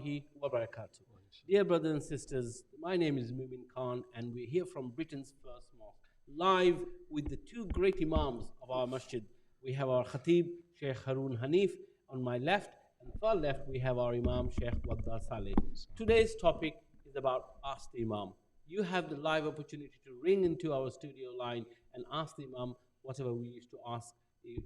warahmatullahi wabarakatuh. Dear brothers and sisters, my name is Mumin Khan and we're here from Britain's first mosque, live with the two great imams of our masjid. We have our Khatib, Sheikh Haroon Hanif, on my left, and far left we have our Imam, Sheikh Saleh. Today's topic is about Ask the Imam. You have the live opportunity to ring into our studio line and ask the Imam whatever we used to ask in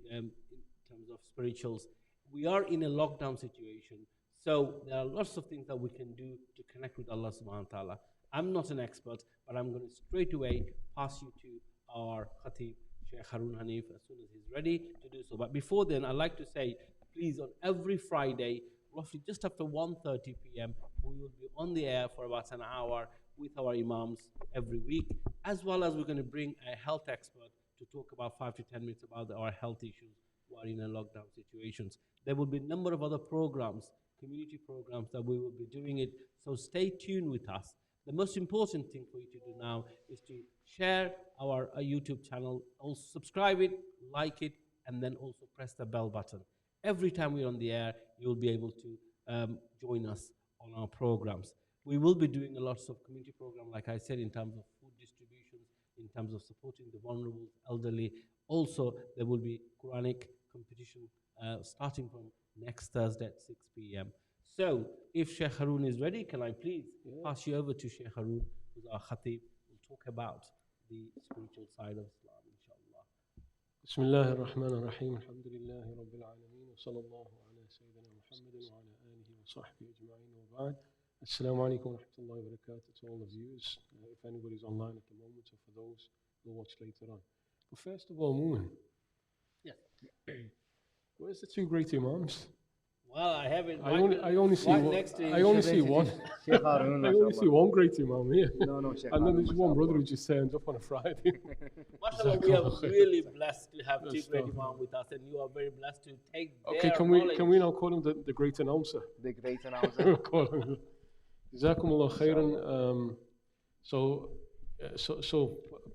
terms of spirituals. We are in a lockdown situation, so there are lots of things that we can do to connect with Allah subhanahu wa ta'ala. I'm not an expert, but I'm going to straight away pass you to our Khatib, Sheikh Haroon Hanif, as soon as he's ready to do so. But before then, I'd like to say, please, on every Friday, roughly just after 1:30 p.m., we will be on the air for about an hour with our imams every week, as well as we're going to bring a health expert to talk about 5 to 10 minutes about our health issues who are in a lockdown situations. There will be a number of other programs, community programs, that we will be doing it, so stay tuned with us. The most important thing for you to do now is to share our YouTube channel, also subscribe it, like it, and then also press the bell button. Every time we're on the air, you'll be able to join us on our programs. We will be doing a lot of community programs, like I said, in terms of food distributions, in terms of supporting the vulnerable, elderly. Also, there will be Quranic competition starting from next Thursday at 6 p.m. So, if Sheikh Haroon is ready, can I please pass you over to Sheikh Haroon, who's our Khatib, who will talk about the spiritual side of Islam, inshallah. بسم الله الرحمن الرحيم الحمد لله رب العالمين وصلى الله على سيدنا محمد وعلى آله وصحبه أجمعين وبعد السلام عليكم ورحمة الله وبركاته to all the viewers, if anybody's online at the moment, or for those who will watch later on. But first of all, Moon, Yes. Where's the two great imams? Well, I have it. I only see right one. next to I only see one. Sheikh Haroon, I only see one great imam here. No, Sheikh And then Haroon, there's one brother who just turns up on a Friday. Mashallah, we are really blessed to have two great imams with us, and you are very blessed to take Okay, their knowledge. can we now call him the great announcer? The great announcer. Call him. Jazakumullah khairan. So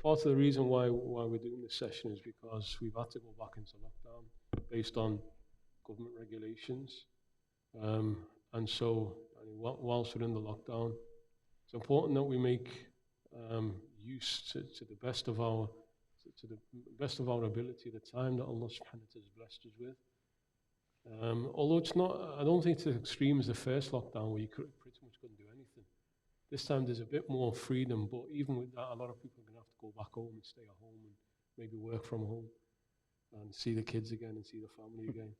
part of the reason why we're doing this session is because we've had to go back into lockdown based on government regulations. And so whilst we're in the lockdown, it's important that we make use to the best of our ability the time that Allah subhanahu wa ta'ala has blessed us with. Although it's not, I don't think it's as extreme as the first lockdown where you pretty much couldn't do anything. This time there's a bit more freedom, but even with that, a lot of people are going to have to go back home and stay at home and maybe work from home and see the kids again and see the family again.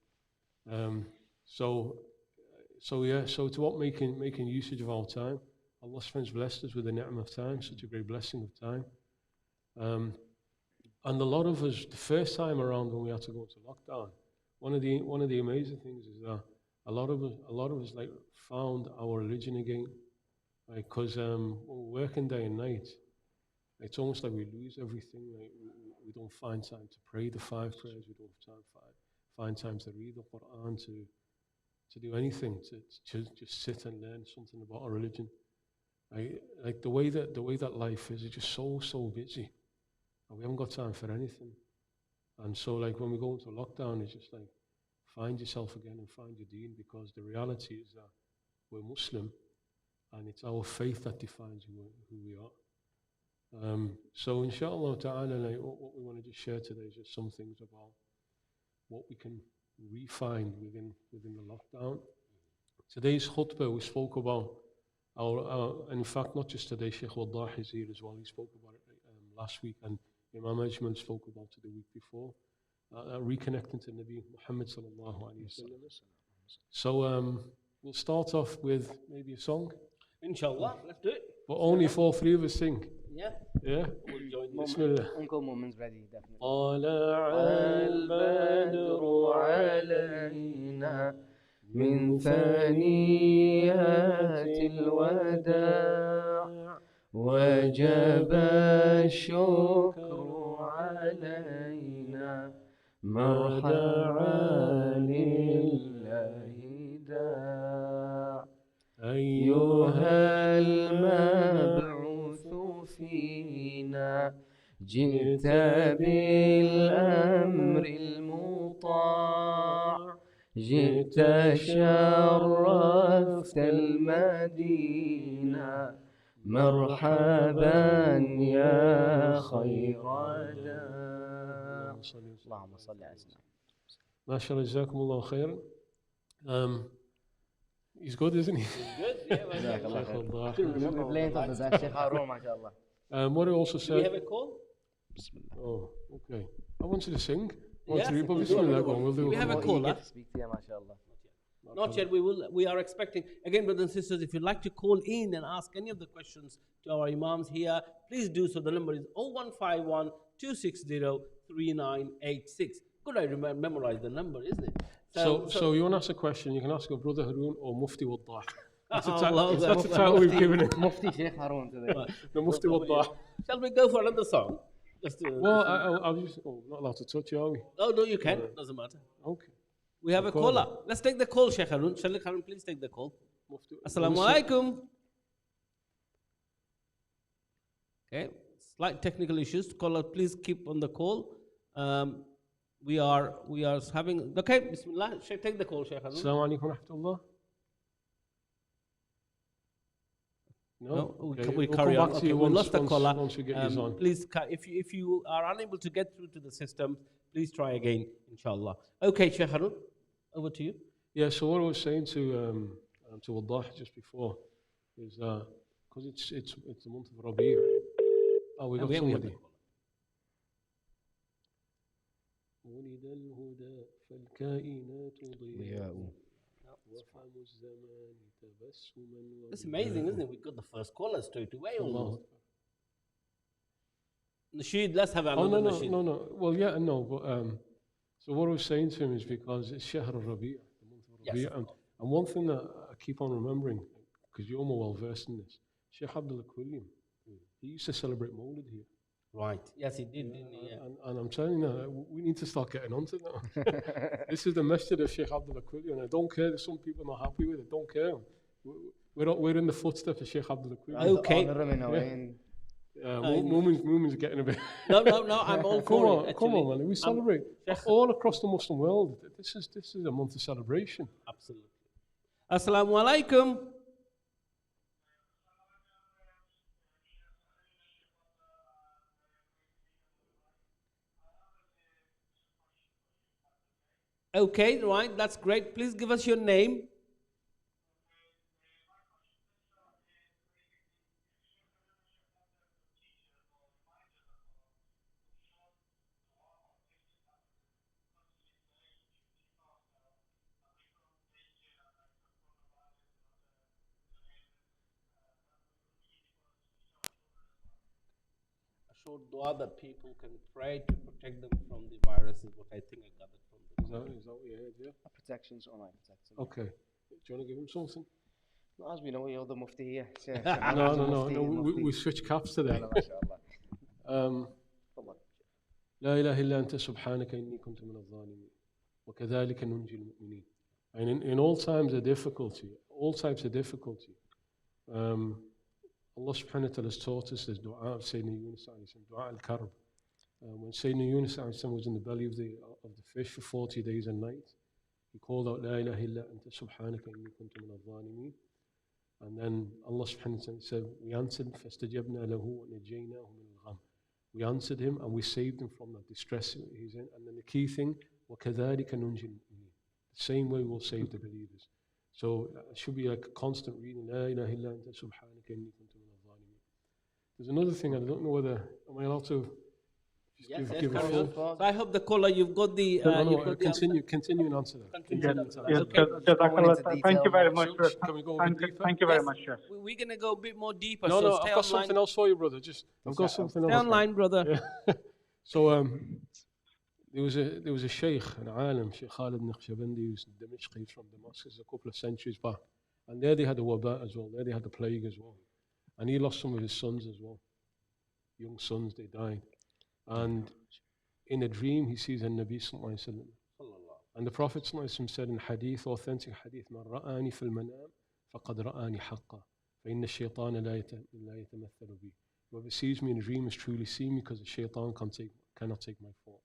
So it's about making usage of our time. Allah subhanahu blessed us with the ni'mah of time, such a great blessing of time. And a lot of us, the first time around when we had to go into lockdown, one of the amazing things is that a lot of us like found our religion again, because when we're working day and night, it's almost like we lose everything. Like we don't find time to pray the 5 prayers. We don't find time to read the Quran, to do anything, to just sit and learn something about our religion. Like the way that life is just so busy, and we haven't got time for anything. And so like when we go into lockdown, it's just like find yourself again and find your deen, because the reality is that we're Muslim, and it's our faith that defines who we are. So inshallah ta'ala, like what we want to just share today is just some things about what we can refine within the lockdown. Today's khutbah, we spoke about our in fact, not just today, Sheikh Wadah is here as well. He spoke about it last week, and Imam Ajmal spoke about it the week before, reconnecting to Nabi Muhammad sallallahu alayhi wa sallam. So we'll start off with maybe a song. Inshallah, let's do it. But only if all 3 of us sing. Yeah. Yeah? We'll join you. Bismillah. Uncle Moment's ready, definitely. طلع البدر علينا من ثنيات الوداع وجب الشكر علينا مرحبا لله داع أيها المبعوث فينا جئت بالأمر المطاع جئت شرفت جئت المدينة مرحبا يا خير داع. اللهم صل على سيدنا. ما شاء الله جزاكم الله خيرا. He's good, isn't he? Good, yeah, well, جزاك الله Sheikh خير. Allah. We're playing for the Sheikh Haroon, ما شاء الله. What I also Do we have said. a call? بسم الله. Oh, okay. I want you to sing. Yes, But we'll do Bismillah, another go on, one. we'll do We it. have a More caller. eager to speak to you, ما شاء الله. Not yet. We are expecting again, brothers and sisters. If you'd like to call in and ask any of the questions to our imams here, please do so. The number is 0151 260 3986. Good, I memorize the number, isn't it? So you want to ask a question, you can ask your brother Haroon or Mufti Waddah. That's Allah, the title we've given him. Mufti Sheikh Haroon today. The Mufti Waddah. Shall we go for another song? Just to, Well, I'll just, not allowed to touch you, are we? oh no, you can. Doesn't matter. Okay. We have a caller. Let's take the call, Sheikh Haroon. Sheikh Haroon, please take the call. Mufti. Assalamu alaikum. Okay, slight technical issues. Caller, please keep on the call. We are having. Okay, Bismillah. Take the call, Sheikh Haroon. Assalamu alaikum wa rahmatullah. No, Okay. we We'll carry come on. back to Okay, you we lost the caller. once we get you on. Please, if you are unable to get through to the system, please try again, inshallah. Okay, Sheikh Haroon, over to you. Yeah, so what I was saying to Waddah just before is because it's the month of Rabi'. Oh, we got we have somebody. the caller. ولد الهدى فالكائنات ضياء وفم الزمان تبسما. It's amazing, isn't it? We got the first caller straight away almost. Nasheed, let's have another Nasheed. No. Well, yeah, no, but so what I was saying to him is because it's Shahr al-Rabi', the month of Rabi', Yes. and one thing that I keep on remembering, because you're more well versed in this, Sheikh Abdullah Quilliam, he used to celebrate Mawlid here. Right. Yes, he did, didn't he? Yeah. And I'm telling you, we need to start getting onto that. This is the masjid of Sheikh Abdullah Quilliam, and I don't care if some people are not happy with it, don't care. We're in the footsteps of Sheikh Abdullah Quilliam. Okay. Moomin's getting a bit. No, I'm all for it. Come on, man. We celebrate all across the Muslim world. This is a month of celebration. Absolutely. Assalamu alaikum. Okay, right, that's great. Please give us your name. A short dua that people can pray to protect them from the virus is what I think I gathered from the Is that what you heard, yeah? Protections, online protection. Okay. Do you want to give him something? Not as we know, you're the Mufti here. No. We switch caps today. لا إله إلا أنت سبحانك إني كنت من الظالمين وكذلك ننجي المؤمنين. And in all times of difficulty, Allah subhanahu wa ta'ala has taught us this dua of Sayyidina Yunus alayhi salam, dua al-karb. When Sayyidina Yunus alayhi salam was in the belly of the fish for 40 days and nights, he called out, La ilaha illa anta subhanaka inni kuntu min al-zalimin. And then Allah subhanahu wa ta'ala said, we answered, فَاسْتَجَبْنَا لَهُ وَنَجَّيْنَاهُ مِنَ الْغَمِّ. We answered him and we saved him from that distress he's in. And then the key thing, وَكَذَلِكَ نُنْجِي الْمُؤْمِنِينَ. The same way we'll save the believers. So it should be like a constant reading, La ilaha illa anta subhanaka inni kuntu min al-zalimin. There's another thing, I don't know whether, am I allowed to just give a full? So I hope the caller, you've got the... Continue and answer that. Thank you very much. Can we go a bit deeper? Thank you very much, sir. We're going to go a bit more deeper. No, stay I've got online. something else for you, brother. I've got something else. Stay online, brother. Yeah. So there was a Sheikh, an alim, Sheikh Khalid Naqshbandi, who's Dimashq, he's from Damascus a couple of centuries back. And there they had the waba as well. There they had the plague as well. And he lost some of his sons as well. Young sons, they died. And in a dream, he sees a Nabi sallallahu alayhi wa sallam. And the Prophet sallallahu alayhi wa sallam said in hadith, authentic hadith, Man ra'ani fil manam, faqad ra'ani haqqa. Fa inna shaytana la yatamathalu bi. Whoever sees me in a dream has truly seen me because the shaitan cannot take my form.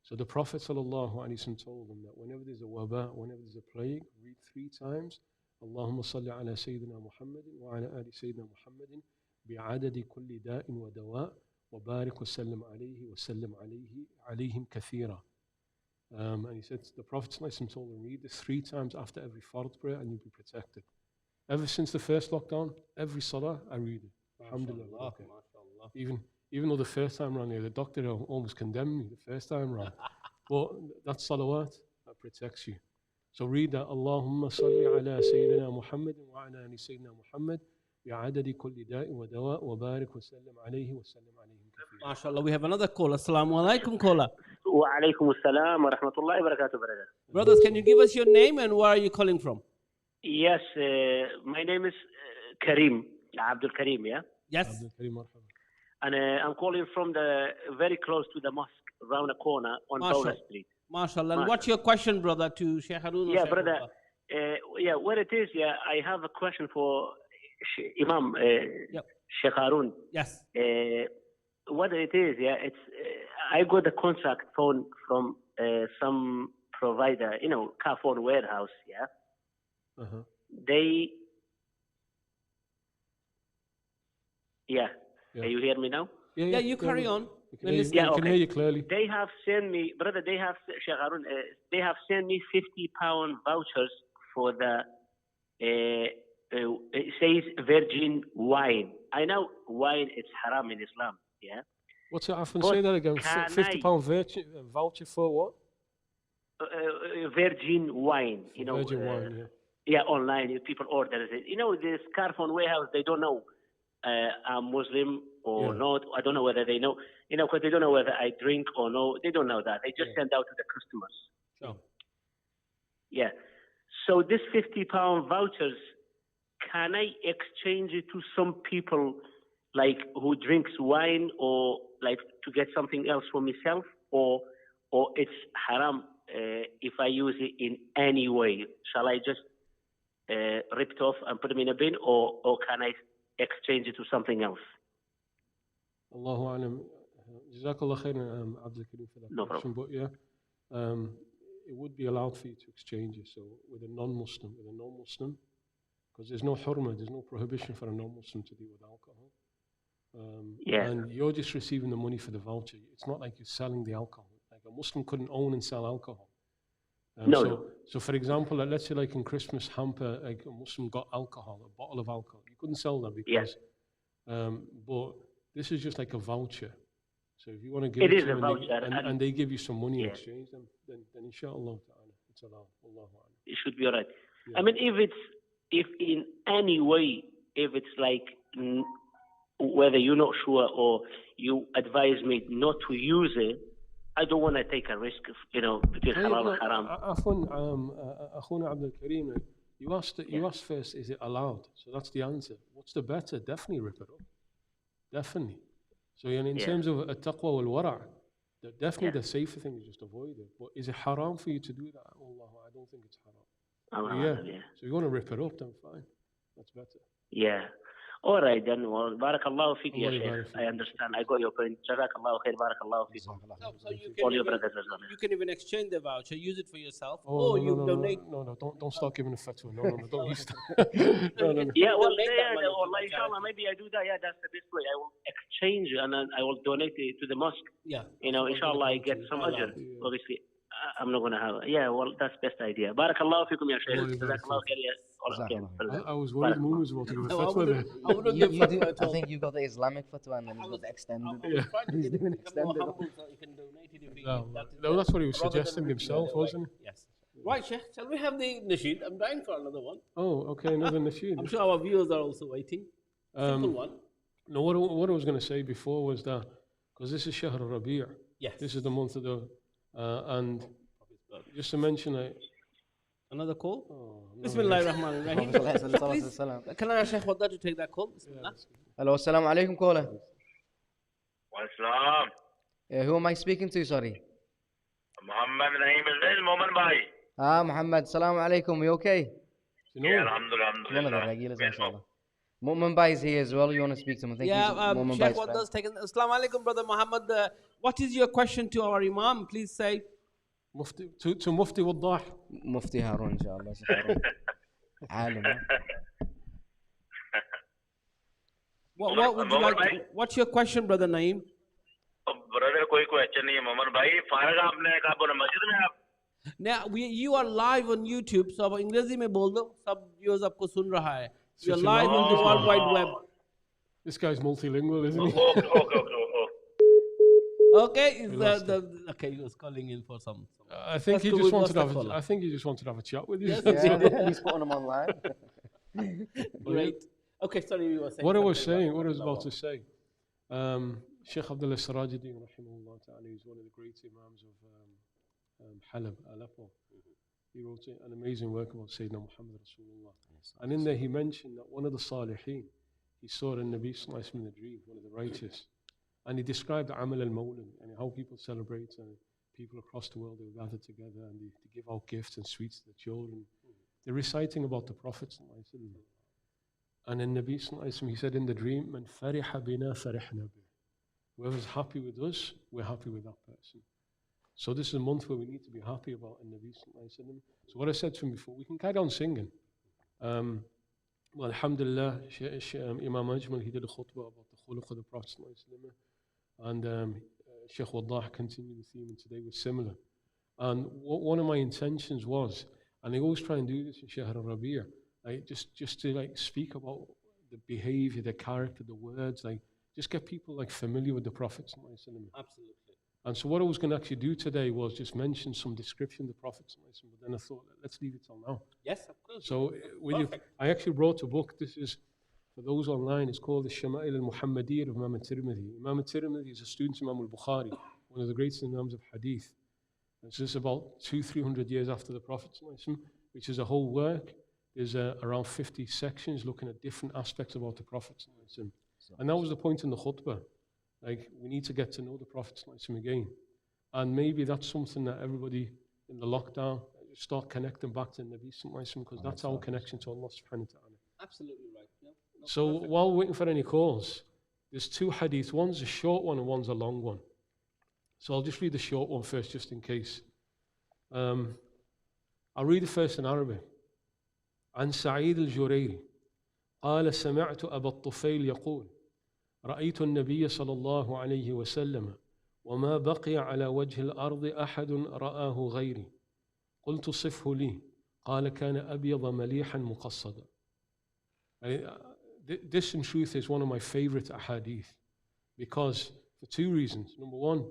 So the Prophet sallallahu alayhi wa sallam told them that whenever there's a waba, whenever there's a plague, read 3 times, اللهم صل على سيدنا محمد وعلى آل سيدنا محمد بعدد كل داء ودواء وبارك وسلم عليهم كثيرا. And he said, the Prophet ﷺ told him, read this 3 times after every fard prayer and you'll be protected. Ever since the first lockdown, every salah I read it. Alhamdulillah. Okay. Even though the first time around here, the doctor almost condemned me the first time around. But that salawat that protects you. So read that. Allahumma salli ala Sayyidina Muhammad wa ala ali Sayyidina Muhammad bi'adadi kulli da'i wa dawa wa barik wa sallim alayhi wa sallim alayhim kathira. MashaAllah, we have another caller. Assalamu alaikum, caller. Wa alaikum assalam wa rahmatullahi wa barakatuh, brother. Brothers, can you give us your name and where are you calling from? Yes, my name is Karim, Abdul Karim, yeah? Yes. And I'm calling from very close to the mosque, around the corner on Bowler Street. MashaAllah. And what's your question, brother, to Sheikh Haroon? Yeah, brother. What it is, I have a question for Imam Sheikh Haroon. Yes. What it is, it's I got a contract phone from some provider, car phone warehouse, Uh-huh. They, Can you hear me now? Yeah, you carry on. We can hear you clearly. They have sent me, brother, Sheikh Haroon, they have sent me £50 vouchers for the, it says virgin wine. I know wine, it's haram in Islam, yeah? What's it? Say that again. £50 voucher for what? Virgin wine, Virgin wine, yeah. Yeah, online, people order it. This car phone warehouse, they don't know I'm Muslim or not. I don't know whether they know, because they don't know whether I drink or no. They don't know that. They just send out to the customers. Sure. Yeah. So this £50 vouchers, can I exchange it to some people like who drinks wine or like to get something else for myself, or it's haram if I use it in any way? Shall I just rip it off and put them in a bin, or can I exchange it to something else? Allahu alam. Jazakallah khairan, Abdul Karim, for that question. But it would be allowed for you to exchange it. So with a non-Muslim, because there's no hurma, there's no prohibition for a non-Muslim to deal with alcohol. And you're just receiving the money for the voucher. It's not like you're selling the alcohol. Like a Muslim couldn't own and sell alcohol. So for example, let's say like in Christmas hamper, like a Muslim got alcohol, a bottle of alcohol. You couldn't sell that because, but this is just like a voucher. So if you want to give it to them and they give you some money in exchange, then inshallah ta'ala, it's allowed. Allahu a'lam. It should be all right. Yeah. I mean, if in any way, if it's like, whether you're not sure or you advise me not to use it, I don't want to take a risk, between halal and haram. Akhuna Abdul Karim, you asked first, is it allowed? So that's the answer. What's the better? Definitely rip it up. Definitely. So in terms of at-taqwa wal-wara', definitely the safer thing is just avoid it. But is it haram for you to do that? Allah, I don't think it's haram. So you want to rip it up, then fine. That's better. Yeah. All right then. Well, barakallahu feek, ya Sheikh. I understand. I got your point. Jazakallahu khair. Barakallahu feek. So you can even exchange the voucher, use it for yourself, or you donate. No, don't start giving a fatwa. No, don't use that. Yeah, well, inshallah, maybe I do that. Yeah, that's the best way. I will exchange and then I will donate it to the mosque. Yeah. Inshallah, I get some ajr. Obviously, I'm not going to have it. Yeah, well, that's the best idea. Barakallahu feekum, ya Sheikh. Jazakallahu khair, ya. I was worried Moon was about to give a fatwa there. I think you got the Islamic fatwa and then you got the extended. No, that's what he was suggesting himself, wasn't he? Yes. Right, Sheikh, shall we have the nasheed? I'm dying for another one. Oh, okay, another nasheed. I'm sure our viewers are also waiting. Simple one. No, what I was going to say before was that, because this is Shahr al-Rabi', this is the month of the, and just to mention another call? Oh, Bismillah ar-Rahman ar-Rahim. Can I ask Sheikh Wadda to take that call? Bismillah. Hello, assalamu alaikum, caller. Waalaikumsalam. Who am I speaking to, sorry? Muhammad Naeem al-Zain, Momin Bhai. Muhammad, assalamu alaikum, you okay? Yeah, alhamdulillah. One of the regulars, inshallah. Mu'min Bhai is here as well, you want to speak to him? Sheikh Wadda's taken. Assalamu alaikum, brother Muhammad. What is your question to our Imam? Please say. To Mufti Waddah. Mufti Haroon, inshallah. عالم. What would you like to, what's your question, brother Naeem? Brother, कोई question नहीं है मोहम्मद भाई. फारग आपने कहा बोला मस्जिद में आप. Now you are live on YouTube, so अब अंग्रेजी में बोल दो, सब viewers आपको सुन रहा है. You're Such a live on the language World Wide Web. This guy's multilingual, isn't he? Okay. Okay, okay, he was calling in for some. I think he just wanted to have. I think he just wanted to have a chat with you. Yes, Yeah, he's putting them online. Great. Okay, sorry, you were saying. What I was saying, what I was about to say, Sheikh Abdullah Sirajuddin, rahimahullah ta'ala, is one of the great imams of Halab, Aleppo. He wrote an amazing work about Sayyidina Muhammad Rasulullah. And in there he mentioned that one of the Salihin, he saw the Nabi Sallallahu Alaihi Wasallam in a dream, one of the righteous. And he described Amal al-Mawlid, and how people celebrate, and people across the world, they gather together and they give out gifts and sweets to the children. They're reciting about the Prophet Sallallahu Alaihi Wasallam. And then Nabi Sallallahu Alaihi Wasallam, he said in the dream, Man fariha bina farihna bih. Whoever's happy with us, we're happy with that person. So this is a month where we need to be happy about Nabi Sallallahu Alaihi Wasallam. So what I said to him before, we can carry on singing. Well, alhamdulillah, Imam Ajmal, he did a khutbah about the khuluq of the Prophet Sallallahu Alaihi Wasallam. And Sheikh Waddah continued the theme, and today was similar. And one of my intentions was, and I always try and do this in Shahr al-Rabi', like just to like speak about the behavior, the character, the words, like just get people like familiar with the Prophet Sallallahu Alaihi Wasallam. Absolutely. And so what I was going to actually do today was just mention some description of the Prophet Sallallahu Alaihi Wasallam, but then I thought, let's leave it till now. Yes, of course. So I actually wrote a book. This is, for those online, it's called the Shama'il al-Muhammadiyya of Imam al-Tirmidhi. Imam al-Tirmidhi is a student of Imam al-Bukhari, one of the greatest imams of hadith. It's just about 200-300 years after the Prophet Sallallahu Alaihi Wasallam, which is a whole work. There's around 50 sections looking at different aspects about the Prophet Sallallahu Alaihi Wasallam. And that was the point in the khutbah. Like, we need to get to know the Prophet Sallallahu Alaihi Wasallam again. And maybe that's something that everybody in the lockdown start connecting back to Nabi Sallallahu Alaihi Wasallam, because that's our connection to Allah subhanahu wa ta'ala. Absolutely right. Yeah. No, So perfect. while we're waiting for any calls, there's two hadith. One's a short one and one's a long one. So I'll just read the short one first, just in case. I'll read it first in Arabic. عن سعيد الجريري قال سمعت أبا الطفيل يقول رأيت النبي صلى الله عليه وسلم وما بقي على وجه الأرض أحد رآه غيري قلت صفه لي قال كان أبيض مليحا مقصدا. This in truth is one of my favorite ahadith, because for two reasons. Number one,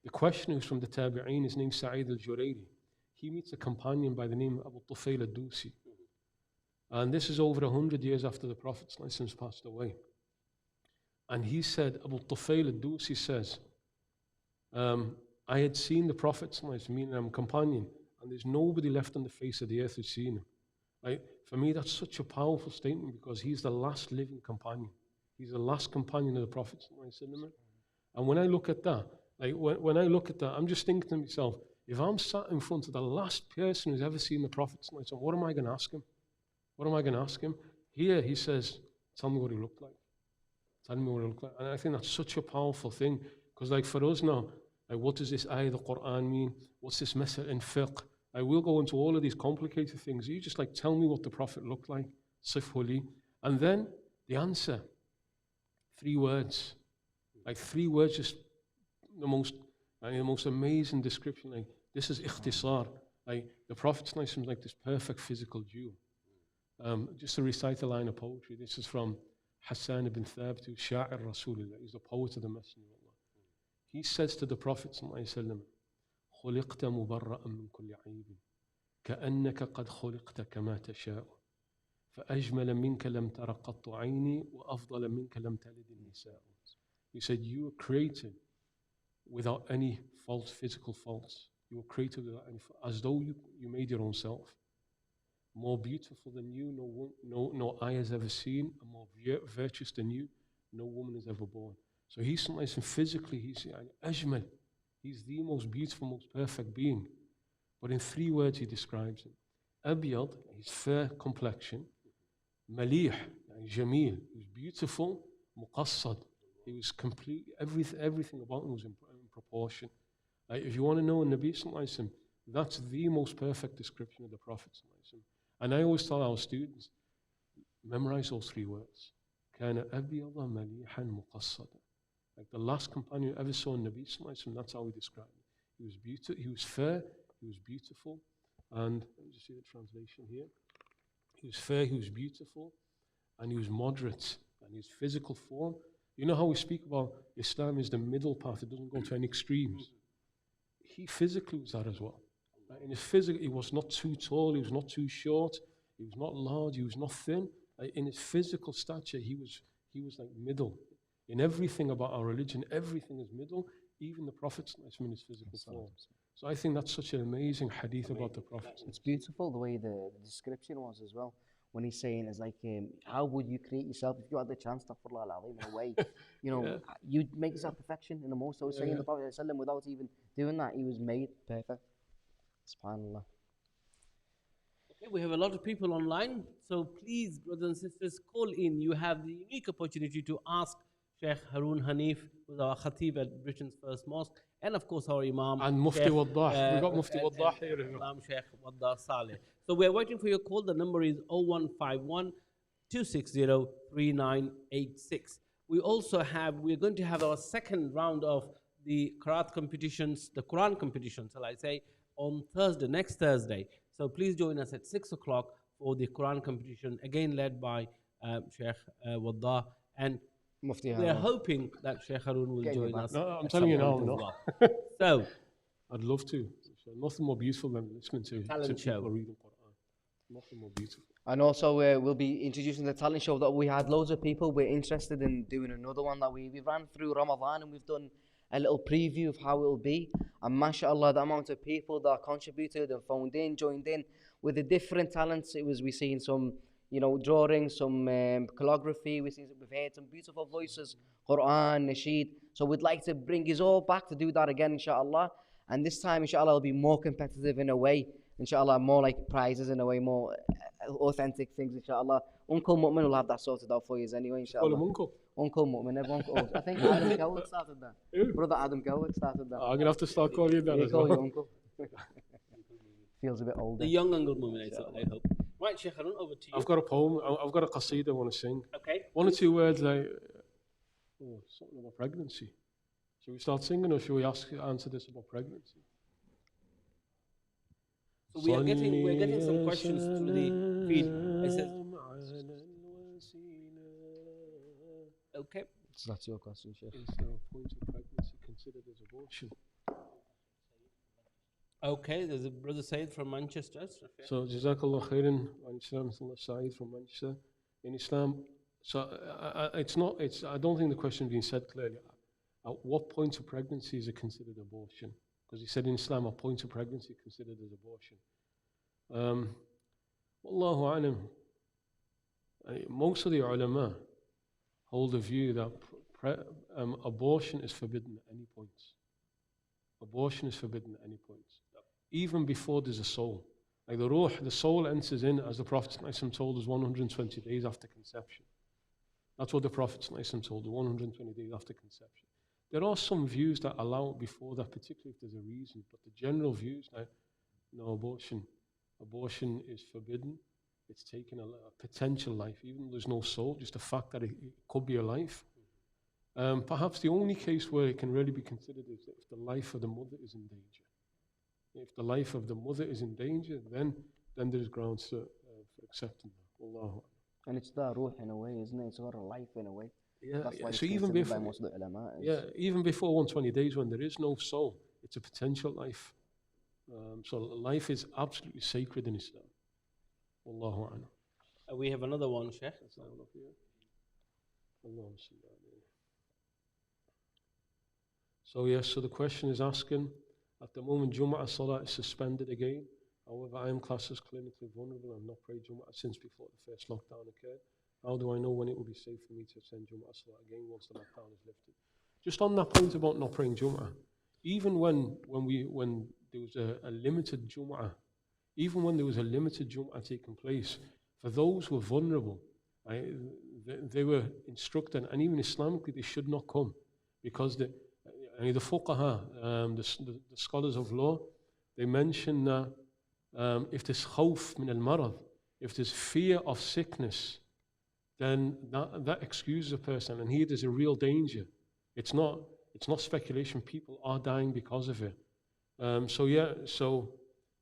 the questioner who's from the Tabi'een is named Sa'id al-Jurayri. He meets a companion by the name of Abu Tufayl al-Dusi. And this is over 100 years after the Prophet passed away. And he said, Abu Tufayl al-Dusi says, I had seen the Prophet, meaning I'm a companion, and there's nobody left on the face of the earth who's seen him. Right? For me, that's such a powerful statement, because he's the last living companion. He's the last companion of the Prophet. And when I look at that, like when I look at that, I'm just thinking to myself, if I'm sat in front of the last person who's ever seen the Prophet, what am I going to ask him? What am I going to ask him? Here he says, tell me what he looked like. Tell me what he looked like. And I think that's such a powerful thing, because like for us now, like what does this ayah of the Quran mean? What's this message in fiqh? I will go into all of these complicated things. You just like tell me what the Prophet looked like, sifhuli, and then the answer. 3 words, like 3 words, just the most amazing description. Like this is ikhtisar. Like the Prophet is like this perfect physical Jew. Just to recite a line of poetry. This is from Hassan ibn Thabit, who's Sha'ir Rasulullah. He's the poet of the Messenger of Allah. He says to the Prophet sallallahu alaihi wasallam, خلقت مبرأ من كل عيب كأنك قد خلقت كما تشاء فأجمل منك لم تر قط عيني وأفضل منك لم تلد النساء. He said, you were created without any faults, physical faults. You were created without any, as though you made your own self. More beautiful than you, no eye has ever seen, and more virtuous than you, no woman has ever born. So he's physically, he's Ajmal. He's the most beautiful, most perfect being. But in 3 words he describes him. Abyad, his fair complexion. Malih, Jamil, he was beautiful. Muqassad, he was complete, everything about him was in proportion. If you want to know Nabi Sallallahu Alaihi Wasallam, that's the most perfect description of the Prophet Sallallahu Alaihi Wasallam. And I always tell our students, memorize those 3 words. كان أبيض مليحا مقصدا. Like the last companion ever saw Nabi Sallallahu Alaihi Wasallam, that's how we describe it. He was beautiful, he was fair, he was beautiful, and let me just see the translation here. He was fair, he was beautiful, and he was moderate, and his physical form. You know how we speak about Islam is the middle path, it doesn't go to any extremes. He physically was that as well. In his physical, he was not too tall, he was not too short, he was not large, he was not thin. In his physical stature, he was like middle. In everything about our religion, everything is middle, even the Prophet's in his physical form. So I think that's such an amazing hadith about the Prophet. It's beautiful the way the description was as well. When he's saying, it's like, how would you create yourself if you had the chance to in a way? You know, you'd make yourself perfection in the most. So I was saying the Prophet ﷺ, without even doing that, he was made perfect. SubhanAllah. Okay, we have a lot of people online, so please, brothers and sisters, call in. You have the unique opportunity to ask Sheikh Haroon Hanif, who's our Khatib at Britain's first mosque, and of course our Imam. And Mufti Waddah. We've got Mufti Waddah here. Imam Sheikh Waddah Saleh. So we're waiting for your call. The number is 0151 260 3986. We also have, we're going to have our second round of the Qiraat competitions, the Quran competition, shall I say, on Thursday, next Thursday. So please join us at 6 o'clock for the Quran competition, again led by Sheikh Waddah. And Mufti we're hoping that Sheikh Haroon will join us. No, I'm telling you now, no. Well. So, I'd love to. Nothing more beautiful than listening to talent show. People reading Quran. Nothing more beautiful. And also, we'll be introducing the talent show that we had loads of people. We're interested in doing another one that we ran through Ramadan, and we've done a little preview of how it will be. And mashallah, the amount of people that contributed and phoned in, joined in with the different talents. We've seen some, drawing, some calligraphy. We've heard some beautiful voices, Quran, Nasheed. So we'd like to bring you all back to do that again, inshallah. And this time, inshallah, it'll be more competitive in a way. Inshallah, more like prizes in a way, more authentic things, inshallah. Uncle Mu'min will have that sorted out for you anyway, inshallah. Call him Uncle. Uncle Mu'min, everyone calls. I think Adam Kelwood started that. Brother Adam Kelwood started that. I'm going to have to start calling you that as well. Call you Uncle. Feels a bit older. The young Uncle Mu'min, I hope. Right, Sheikh Haroon, over to you. I've got a poem. I've got a qasida I want to sing. Okay. 1 or 2 words like, something about pregnancy. Should we start singing or should we answer this about pregnancy? So we're getting some questions through the feed. It says, okay. So that's your question, Sheikh. Is there a point of pregnancy considered as abortion? Okay, there's a brother Said from Manchester. So, Jazakallah khairan wa Islam Saeed from Manchester. In Islam, so I don't think the question being said clearly. At what point of pregnancy is it considered abortion? Because he said in Islam, a point of pregnancy considered as abortion. Wallahu a'lam. Most of the ulama hold the view that abortion is forbidden at any point. Abortion is forbidden at any point. Even before there's a soul. Like the ruh, the soul enters in, as the Prophet told us, 120 days after conception. That's what the Prophet told us, 120 days after conception. There are some views that allow it before that, particularly if there's a reason, but the general views that, abortion is forbidden. It's taking a potential life, even though there's no soul, just the fact that it could be a life. Perhaps the only case where it can really be considered is if the life of the mother is in danger. If the life of the mother is in danger, then there's grounds for accepting that. Wallahu. And it's the ruh in a way, isn't it? It's got a life in a way. Yeah, That's why so it's even before, by most of the ulama even before 120 days when there is no soul, it's a potential life. So life is absolutely sacred in Islam. Wallahu a'lam. We have another one, Sheikh. Let's have a look here. So yes, so the question is asking, at the moment Jum'ah Salah is suspended again. However, I am classed as clinically vulnerable and not prayed Jum'ah since before the first lockdown occurred. How do I know when it will be safe for me to attend Jum'ah Salah again once the lockdown is lifted? Just on that point about not praying Jum'ah, even when there was a limited Jum'ah, even when there was a limited Jum'ah taking place, for those who were vulnerable, they were instructed, and even Islamically they should not come, because the fuqaha, the scholars of law, they mention that if there's khawf min al-marad, if there's fear of sickness, then that excuses a person. And here there's a real danger. It's not speculation. People are dying because of it. So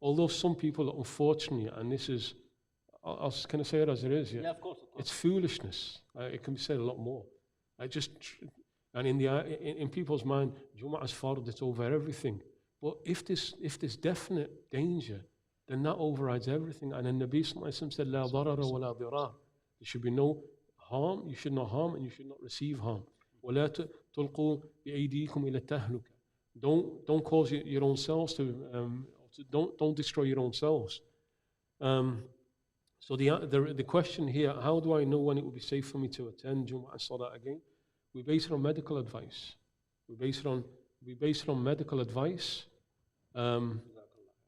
although some people, unfortunately, and this is, I'll kind of say it as it is. Yeah, of course. It's foolishness. It can be said a lot more. And in people's mind, Jumu'ah has followed it over everything. But if there's definite danger, then that overrides everything. And the Nabi Sallallahu Alaihi Wasallam said, "La darara wa la dirar." There should be no harm. You should not harm, and you should not receive harm. وَلَا تُلْقُوا بِأَيْدِيكُمْ إِلَى التَّهْلُكَةِ. Don't cause your own selves to don't destroy your own selves. So the question here: how do I know when it would be safe for me to attend Jumu'ah and Salah again? We base it on medical advice. We base it on medical advice.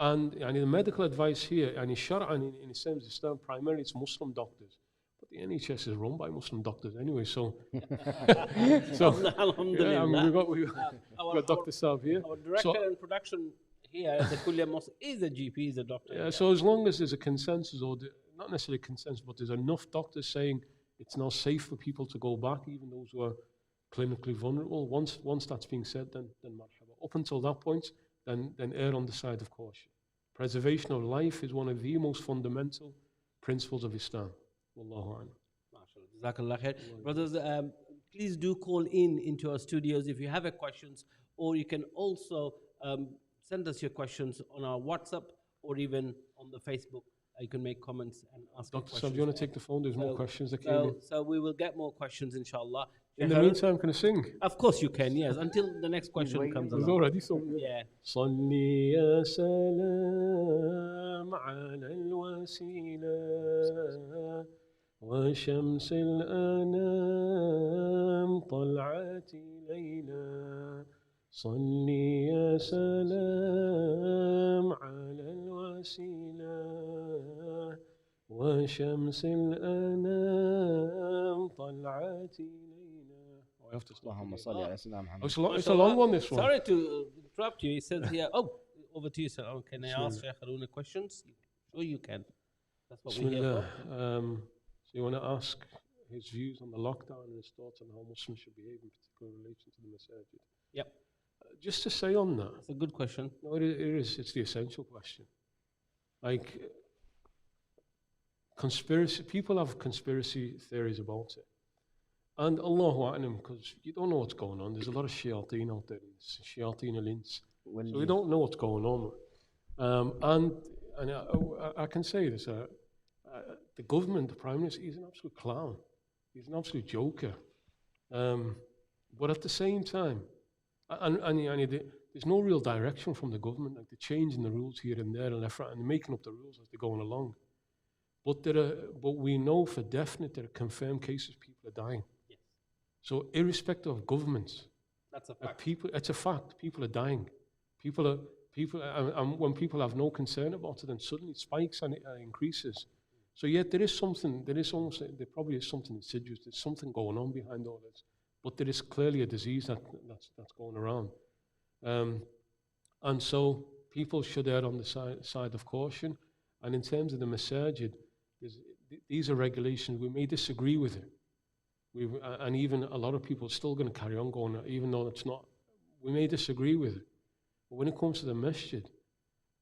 And the medical advice here, and Shar'an in a sense, Islam primarily it's Muslim doctors. But the NHS is run by Muslim doctors anyway, so Alhamdulillah. we've got Dr. Saab here. Our director and production here at the Kulia Mosque is a GP, is a doctor. Yeah, so as long as there's a consensus, or not necessarily consensus, but there's enough doctors saying it's now safe for people to go back, even those who are clinically vulnerable. Once that's being said, then marhaba. Up until that point, then err on the side of caution. Preservation of life is one of the most fundamental principles of Islam. Wallahu a'lam. Jazakallah khair. Brothers, please do call into our studios if you have questions, or you can also send us your questions on our WhatsApp or even on the Facebook. You can make comments and ask Dr. questions. Saab, do you want to take the phone? There's more questions that came in. So we will get more questions, inshallah. In the meantime, can I sing? Of course you can, yes, until the next question comes There's along. already something. Yeah. صلي يا سلام على الوسيلة وشمس الأنام طلعت ليلى صلي يا سلام على الوسيلة وشمس الأنام طلعت ليلى. I have to stop. It's a long one, this one. Sorry to interrupt you. It says here, over to you, sir. Oh, can I ask Sheikh Haroon questions? Sure you can. That's what we're here for. So you want to ask his views on the lockdown and his thoughts on how Muslims should behave in particular relation to the masajid? Yep. Just to say on that. It's a good question. No, it is. It's the essential question. Like, people have conspiracy theories about it. And Allahu A'lam, because you don't know what's going on. There's a lot of shayateen out there, shayateen al-ins. So we don't know what's going on. And I can say this, the government, the Prime Minister, he's an absolute clown. He's an absolute joker. But at the same time, there's no real direction from the government. Like, they're changing the rules here and there and left, right, and they're making up the rules as they're going along. But we know for definite there are confirmed cases people are dying. Yes. So irrespective of governments, that's a fact. It's a fact. People are dying. And when people have no concern about it, then suddenly it spikes and it increases. So yet there probably is something insidious. There's something going on behind all this. But there is clearly a disease that's going around. And so people should err on the side of caution. And in terms of the masajid, these are regulations. We may disagree with it. And even a lot of people are still going to carry on going, even though it's not. We may disagree with it. But when it comes to the masjid,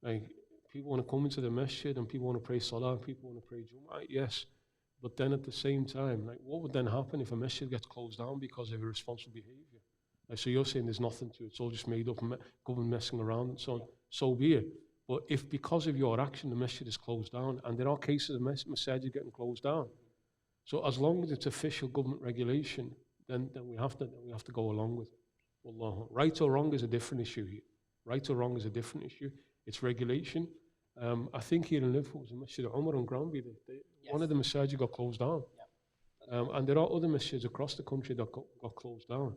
like, people want to come into the masjid and people want to pray salah and people want to pray Jumu'ah, yes. But then at the same time, like, what would then happen if a masjid gets closed down because of irresponsible behavior? Like, so you're saying there's nothing to it, it's all just made up, government messing around and so on. So be it. But if because of your action the masjid is closed down, and there are cases of masjid getting closed down, so as long as it's official government regulation, then we have to go along with it. Wallahu. Right or wrong is a different issue here. Right or wrong is a different issue. It's regulation. I think here in Liverpool, was Masjid Umar and Granby, one of the masajid got closed down. Yeah. And there are other masjids across the country that got closed down.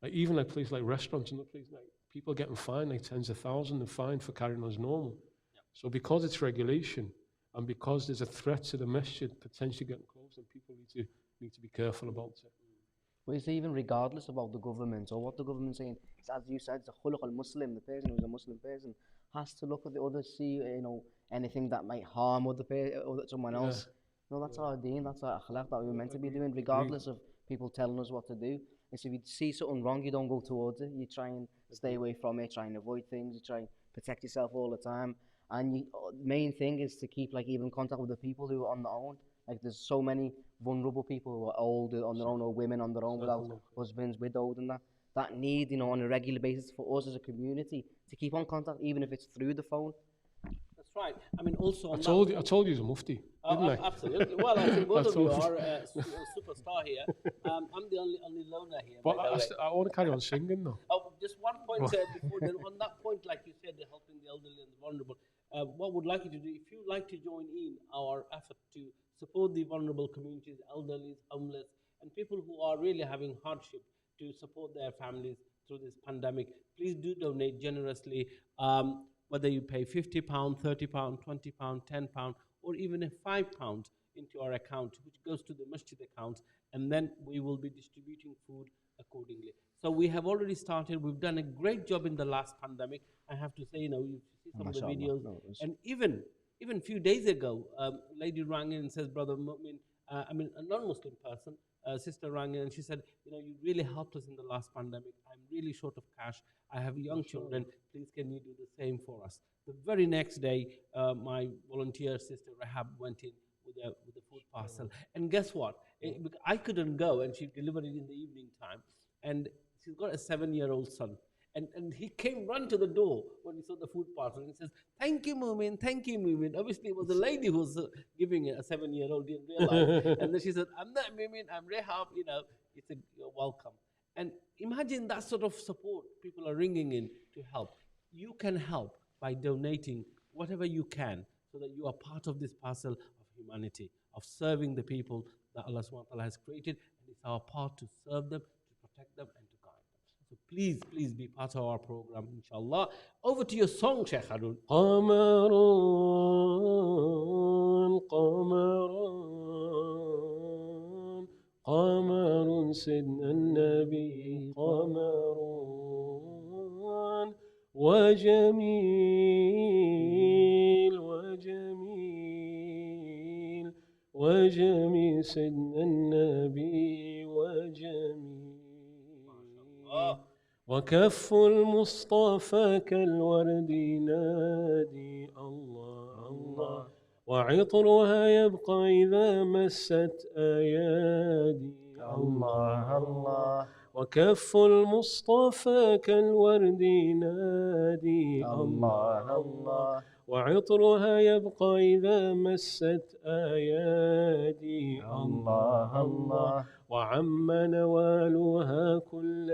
Like, even like places like restaurants and other places, like, people are getting fined like tens of thousands and fined for carrying on as normal. Yeah. So because it's regulation and because there's a threat to the masjid potentially getting closed, then people need to be careful about it. Well, it's even regardless about the government or what the government's saying. It's, as you said, it's a khuluq al-Muslim. The person who's a Muslim person has to look at the others, see, anything that might harm someone else. No, that's our deen, that's our akhlaq that we were meant to be doing, regardless of people telling us what to do. And so if you see something wrong, you don't go towards it. You try and stay away from it, try and avoid things, you try and protect yourself all the time. And main thing is to keep like even contact with the people who are on their own. Like there's so many vulnerable people who are old on their own, or women on their own without husbands, widowed and that need, on a regular basis for us as a community to keep on contact, even if it's through the phone. That's right. I mean, also I told you he's a mufti, didn't I? Absolutely. Well, I think both of you are a superstar here. I'm the only loner here. But I want to carry on singing though. Oh, just one point before then. On that point, like you said, they're helping the elderly and the vulnerable. What would like you to do, if you'd like to join in our effort to support the vulnerable communities, elderly, homeless, and people who are really having hardship, to support their families through this pandemic, please do donate generously. Whether you pay £50, £30, £20, £10, or even a £5 into our account, which goes to the masjid account, and then we will be distributing food accordingly. So we have already started. We've done a great job in the last pandemic. I have to say, you see some of the videos, and even a few days ago, a lady rang in and says, Brother Mu'min, a non-Muslim person, sister rang in and she said, you really helped us in the last pandemic. I'm really short of cash. I have young children. Please, can you do the same for us? The very next day, my volunteer sister Rahab went in with a food parcel. And guess what? I couldn't go, and she delivered it in the evening time. And she's got a 7-year-old son. And he came run to the door when he saw the food parcel. And he says, thank you, Mu'min, thank you, Mu'min. Obviously, it was the lady who was giving it, a 7-year-old, didn't realize. And then she said, I'm not Mu'min, I'm Rahab, you're welcome. And imagine that sort of support. People are ringing in to help. You can help by donating whatever you can, so that you are part of this parcel of humanity, of serving the people that Allah subhanahu wa ta'ala has created. And it's our part to serve them, to protect them, and to guide them. So please be part of our program, inshallah. Over to your song, Sheikh Haroon. قمر قمر سيدنا النبي قمر وجميل سيدنا النبي وجميل وكف المصطفى كالورد نادي الله الله وعطرها يبقى إذا مست أيادي الله الله وكف المصطفى كالورد نادي الله الله وعطرها يبقى إذا مست أيادي الله الله وعم نوالها كل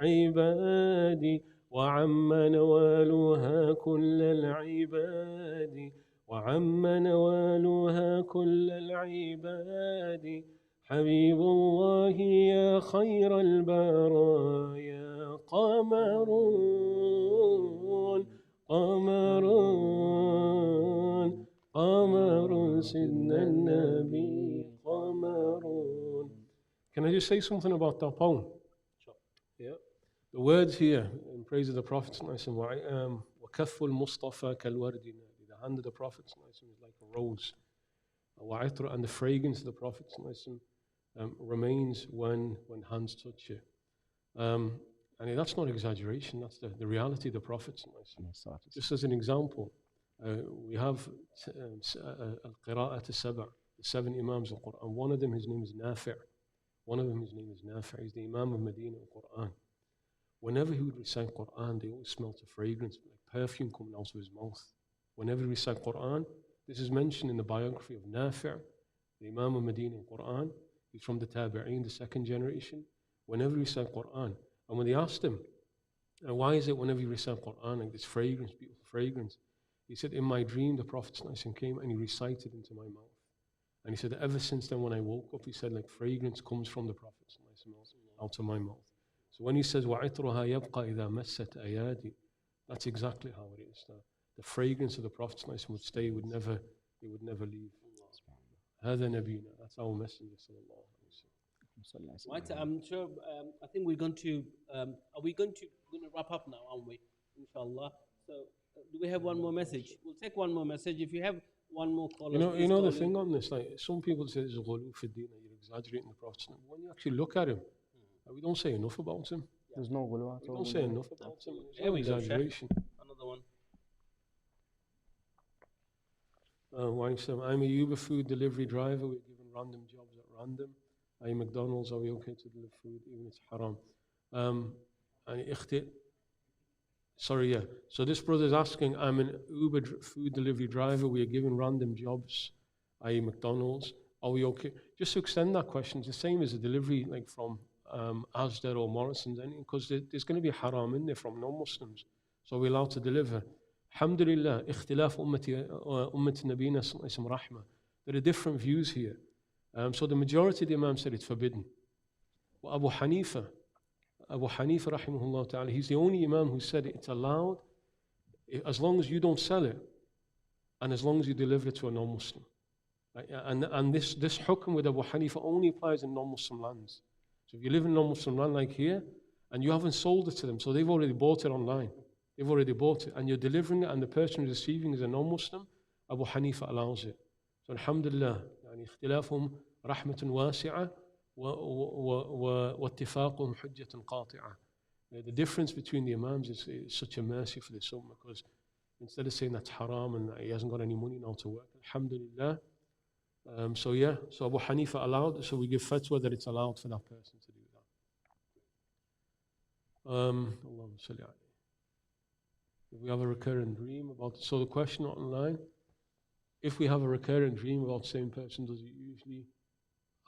العباد وعم نوالها كل العباد وعم نوالها كل العباد حبيب الله يا خير البرايا قمر سيدنا النبي قمر. Can I just say something about that poem? Sure. Yeah. The words here in praise of the Prophet وَكَفُّ الْمُصْطَفَى كَالْوَرْدِ نَادِي. The hand of the Prophet is like a rose. And the fragrance of the Prophet remains when hands touch it. And that's not exaggeration, that's the reality of the Prophet. Just as an example, we have al-qira'at al-sab', the 7 Imams of the Quran. One of them, his name is Nafi'. He's the Imam of Medina al-Quran. Whenever he would recite Quran, they always smelt a fragrance, like perfume coming out of his mouth. Whenever he recited Quran, this is mentioned in the biography of Nafi', the Imam of Medina al-Quran. He's from the Tabi'een, the 2nd generation. Whenever he recited Quran, and when they asked him, why is it whenever you recite Quran, like this fragrance, beautiful fragrance? He said, in my dream, the Prophet came and he recited into my mouth. And he said, ever since then, when I woke up, he said, like fragrance comes from the Prophet out of my mouth. So when he says, وَعِطْرُهَا يَبْقَى إِذَا مَسَّتْ أَيَادِي, that's exactly how it is. The fragrance of the Prophet would stay, it would never leave. هذا نبينا, that's our messenger sallallahu alaihi wasallam. Right, I'm sure. I think we're going to. Are we going to wrap up now, aren't we? Inshallah. So Do we have one more message? We'll take one more message. If you have one more call, You know the thing on this, like some people say there's a ghulu fi din, you're exaggerating the Prophet. When you actually look at him, we don't say enough about him. There's no ghulu at We all. don't say enough about him. It's Here no we go, Sheikh. exaggeration. Another one. I'm a Uber food delivery driver. We're given random jobs at random. I'm McDonald's. Are we okay to deliver food even if it's haram? Sorry, yeah. So this brother's asking, I'm an Uber food delivery driver. We are given random jobs, i.e. McDonald's. Are we okay? Just to extend that question, it's the same as a delivery like from Asda or Morrison's, because there's going to be haram in there from non-Muslims. So we're allowed to deliver. Alhamdulillah, ikhtilaf ummat nabina ism rahma. There are different views here. So the majority of the Imam said it's forbidden. Well, Abu Hanifa rahimahullah ta'ala, he's the only Imam who said it's allowed as long as you don't sell it and as long as you deliver it to a non-Muslim. Right? And this hukm with Abu Hanifa only applies in non-Muslim lands. So if you live in non-Muslim land like here and you haven't sold it to them, so they've already bought it online. They've already bought it and you're delivering it and the person receiving is a non-Muslim, Abu Hanifa allows it. So alhamdulillah, يعني اختلافهم رحمة واسعة واتفاقهم حجة قاطعة. The difference between the Imams is such a mercy for this ummah, because instead of saying that's haram and he hasn't got any money now to work, alhamdulillah. So Abu Hanifa allowed, so we give fatwa that it's allowed for that person to do that. Allahumma salli alayhi. If we have a recurrent dream about, so the question online, if we have a recurrent dream about the same person, does it usually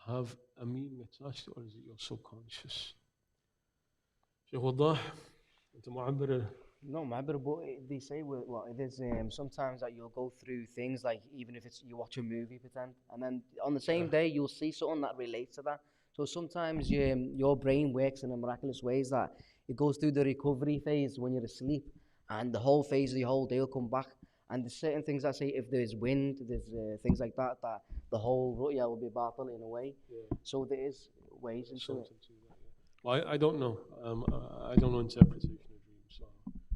have a meaning attached or is it your subconscious? Sheikh Wadah, أنت معبر. No, but they say it is sometimes that you'll go through things like even if it's you watch a movie, pretend, and then on the same day you'll see something that relates to that. So sometimes your brain works in a miraculous ways that it goes through the recovery phase when you're asleep, and the whole phase of the whole day will come back. And there's certain things that say if there's wind, there's things like that the whole ru'ya will be battle in a way. Yeah. So there is ways into it. Well, I don't know. I don't know interpretation of dreams. So.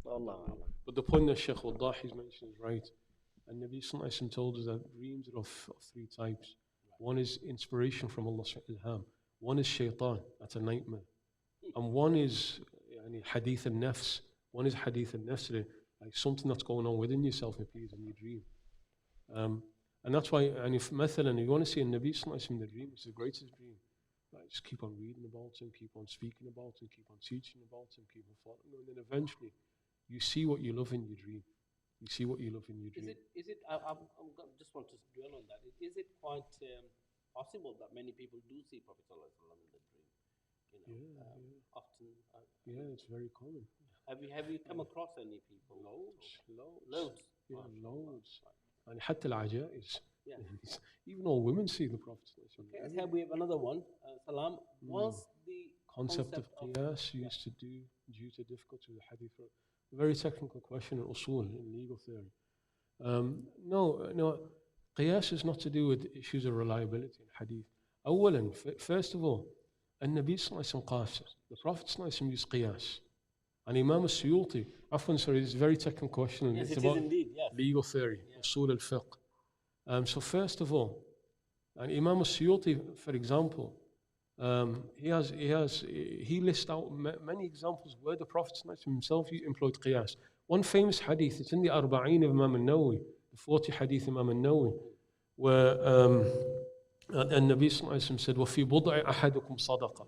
Allah. But the point that Sheikh Wadah mentioned is right. And Nabi Sallallahu Alaihi Wasallam told us that dreams are of three types. One is inspiration from Allah, ilham. One is shaitan, that's a nightmare. And one is hadith al-nafs. One is hadith al-nafs, like something that's going on within yourself appears in your dream. And that's why, and if you want to see a Nabi Sallallahu Alaihi Wasallam in the dream, it's the greatest dream. Like, just keep on reading about him, keep on speaking about him, keep on teaching about him, keep on following him, and then eventually you see what you love in your dream. You see what you love in your dream. Is it? I just want to dwell on that. Is it quite possible that many people do see Prophet ﷺ in the dream? Often. Yeah, it's very common. Have you come across any people? Loads. Yeah, loads. And حتى العجائز. Yeah. Even all women see the Prophet. Okay, here we have another one. Salam. Was the concept of qiyas used to do due to difficulty with the hadith? A very technical question in usul, in legal theory. No. Qiyas is not to do with issues of reliability in hadith. أولا, first of all, النبي صلى الله عليه وسلم قاس. The Prophet صلى الله عليه وسلم used qiyas. And Imam al-Suyuti, sorry, this is a very technical question. Yes, it's it about is indeed, yes. Legal theory, usul al-fiqh. So first of all, and Imam al-Suyuti, for example, he lists out many examples where the Prophet himself employed qiyas. One famous hadith, it's in the Arba'een of Imam al-Nawawi, the 40 hadith Imam al-Nawawi, where Nabi Sallallahu Alaihi Wasallam said, وَفِي بُضْعِ أَحَدُكُمْ صَدَقَةً.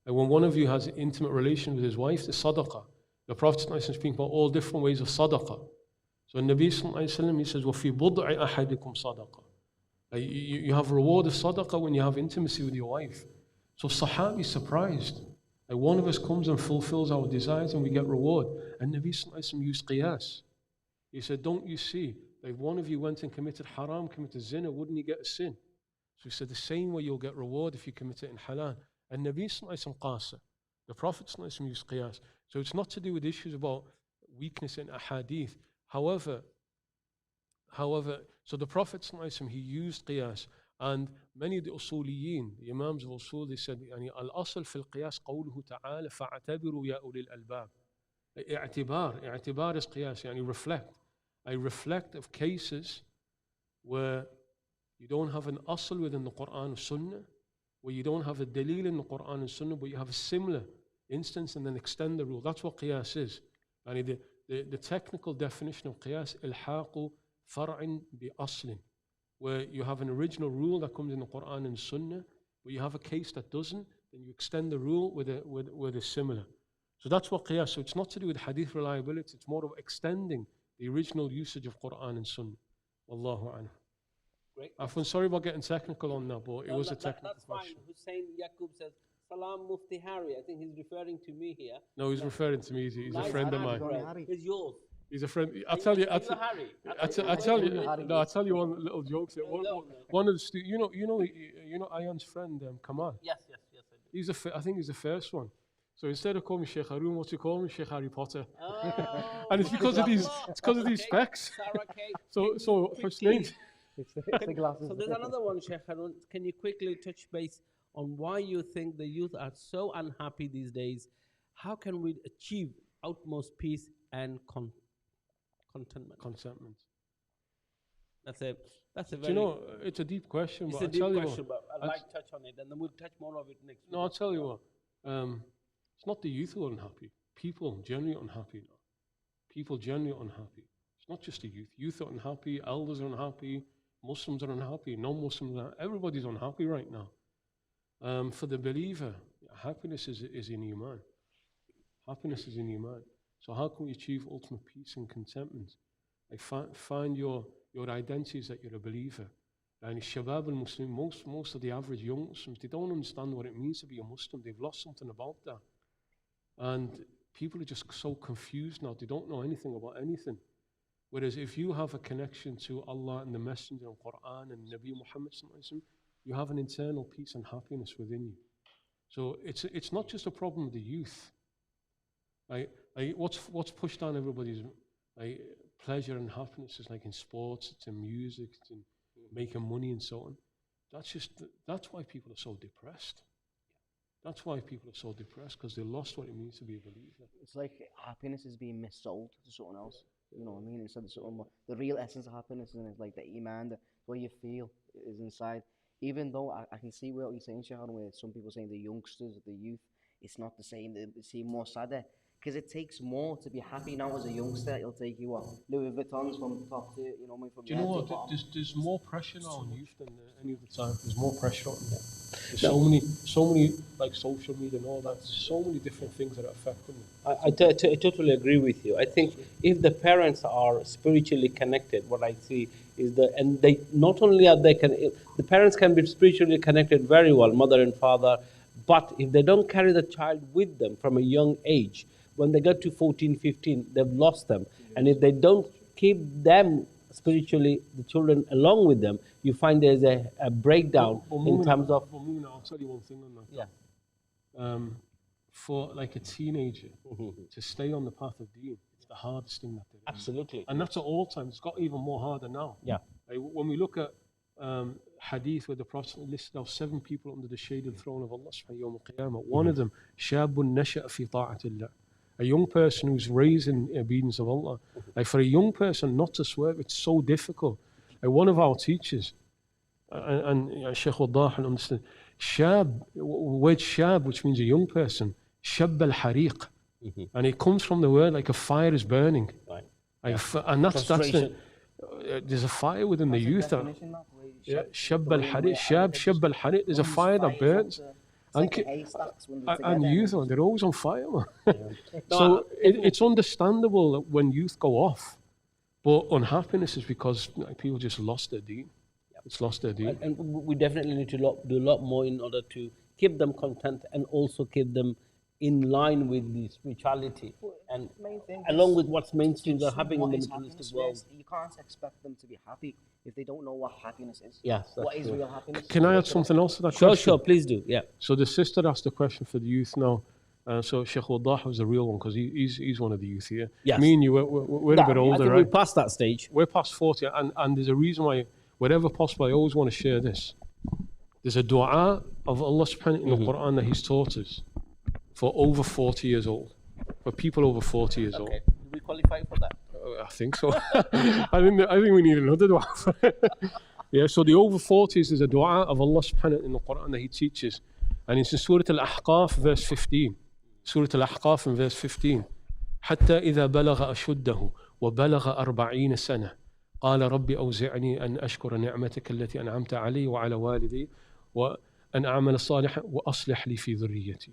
And when one of you has intimate relation with his wife, the sadaqah. The Prophet Sallallahu Alaihi Wasallam speaking about all different ways of sadaqah. So Nabi Sallallahu Alaihi Wasallam, he says, وَفِي بُضْعِ أَحَدِكُمْ صَدَقَةً. You have reward of sadaqah when you have intimacy with your wife. So Sahabi is surprised. Like one of us comes and fulfills our desires and we get reward. And Nabi Sallallahu Alaihi Wasallam used qiyas. He said, don't you see, that if one of you went and committed haram, committed zina, wouldn't he get a sin? So he said, the same way you'll get reward if you commit it in halal. And Nabi Sallallahu Alaihi Wasallam qasa. The Prophet Sallallahu Alaihi Wasallam used qiyas. So it's not to do with issues about weakness in ahadith. However, so the Prophet Sallallahu Alaihi Wasallam, he used qiyas. And many of the usuliyin, the Imams of usul, they said, al-asl fil qiyas qawluhu ta'ala fa'atabiru ya ulil albab. I'tibar is qiyas, reflect. I reflect of cases where you don't have an asl within the Quran and Sunnah, where you don't have a dalil in the Quran and Sunnah, but you have a similar instance and then extend the rule. That's what qiyas is. And the technical definition of qiyas, ilhaqu far'in bi aslin, where you have an original rule that comes in the Quran and Sunnah, but you have a case that doesn't, then you extend the rule with a similar. So that's what qiyas. So it's not to do with hadith reliability, it's more of extending the original usage of Quran and Sunnah. Wallahu a'lam. Great. I'm sorry about getting technical on that, but it was a technical that's question. Fine. Hussein Yaqub says, Salam Mufti Harry. I think he's referring to me here. No, he's referring to me. He's a friend of mine. It's yours. He's a friend. I'll tell you. Are you Harry? I'll tell you one little joke. One of the you know Ayan's friend Kamal. Yes, I do. I think he's the first one. So instead of calling me Sheikh Haroon, what's he call me? Sheikh Harry Potter. Oh, And it's because of these specs. Sarah Kate, So Hussein. It's the glasses. So there's another one, Sheikh Haroon. Can you quickly touch base on why you think the youth are so unhappy these days? How can we achieve utmost peace and contentment? That's a very. It's a deep question. It's but a deep question, but I'd like to touch on it, and then we'll touch more of it next week. No, I'll tell you what. It's not the youth who are unhappy. People generally unhappy now. People generally unhappy. It's not just the youth. Youth are unhappy. Elders are unhappy. Muslims are unhappy. Non-Muslims are. Everybody's unhappy right now. For the believer, happiness is in Iman. Happiness is in Iman. So how can we achieve ultimate peace and contentment? Find your identity is that you're a believer. And Shabab al-Muslim, most of the average young Muslims, they don't understand what it means to be a Muslim. They've lost something about that. And people are just so confused now. They don't know anything about anything. Whereas if you have a connection to Allah and the Messenger and Quran and Nabi Muhammad, you have an internal peace and happiness within you. So it's not just a problem of the youth. What's pushed down everybody's pleasure and happiness is like in sports, it's in music, it's in making money and so on. That's why people are so depressed. That's why people are so depressed, because they lost what it means to be a believer. It's like happiness is being missold to someone else. You know what I mean? Instead of something more, the real essence of happiness is like the iman, the what you feel is inside. Even though I can see what you're saying, Sheikh, where some people saying the youngsters, the youth, it's not the same. They seem more sadder. Because it takes more to be happy now as a youngster. It'll take you Louis Vuittons from top to, from Do you know what? There's more pressure now on youth than any other time. There's more pressure on them. There's so many like social media and all that. There's so many different things that are affecting them. I totally agree with you. I think if the parents are spiritually connected, what I see is and they not only are the parents can be spiritually connected very well, mother and father, but if they don't carry the child with them from a young age, when they get to 14, 15, they've lost them. And if they don't keep them spiritually, the children along with them, you find there's a breakdown in terms of... I'll tell you one thing on that. Yeah. For like a teenager to stay on the path of deen, it's the hardest thing that there is. Absolutely. And that's at all times. It's got even more harder now. Yeah. When we look at hadith where the Prophet listed out 7 people under the shaded throne of Allah subhanahu wa ta'ala, one of them, shabun nasha'a fi ta'atillah. A young person who's raised in obedience of Allah. Like for a young person not to swerve, it's so difficult. Like one of our teachers, and Sheikh Wadah understand, shab, word shab, which means a young person, shab al-hariq. And it comes from the word like a fire is burning. Right. And that's there's a fire within the youth. Shab al-hariq, shab al-hariq, there's a fire that burns. And youth, they're always on fire, man. So it's understandable when youth go off, but unhappiness is because people just lost their deen. It's lost their deen. And we definitely need to do a lot more in order to keep them content and also keep them in line with the spirituality. And along with what's mainstream are happening in the materialistic world. You can't expect them to be happy if they don't know what happiness is. Yes, what is real happiness? Can I add something else to that question? Sure, please do. Yeah. So the sister asked a question for the youth now. So Sheikh Wadah was the real one because he's one of the youth here. Yes. Me and you, we're a bit older, I think right? we're past that stage. We're past 40, and there's a reason why, wherever possible, I always want to share this. There's a dua of Allah subhanahu in the Quran that He's taught us for over 40 years old. For people over 40 years old. Do we qualify for that? think so. I think we need another dua. Yeah, so the over 40s is a dua of Allah subhanahu in the Quran that He teaches. And it's in Surah Al-Ahqaf, verse 15. Surah Al-Ahqaf in verse 15. حتى إذا بلغ أشده وبلغ 40 سنة قال ربي أوزعني أن أشكر نعمتك التي أنعمت علي وعلى والدي وأن أعمل صالحا وأصلح لي في ذريتي.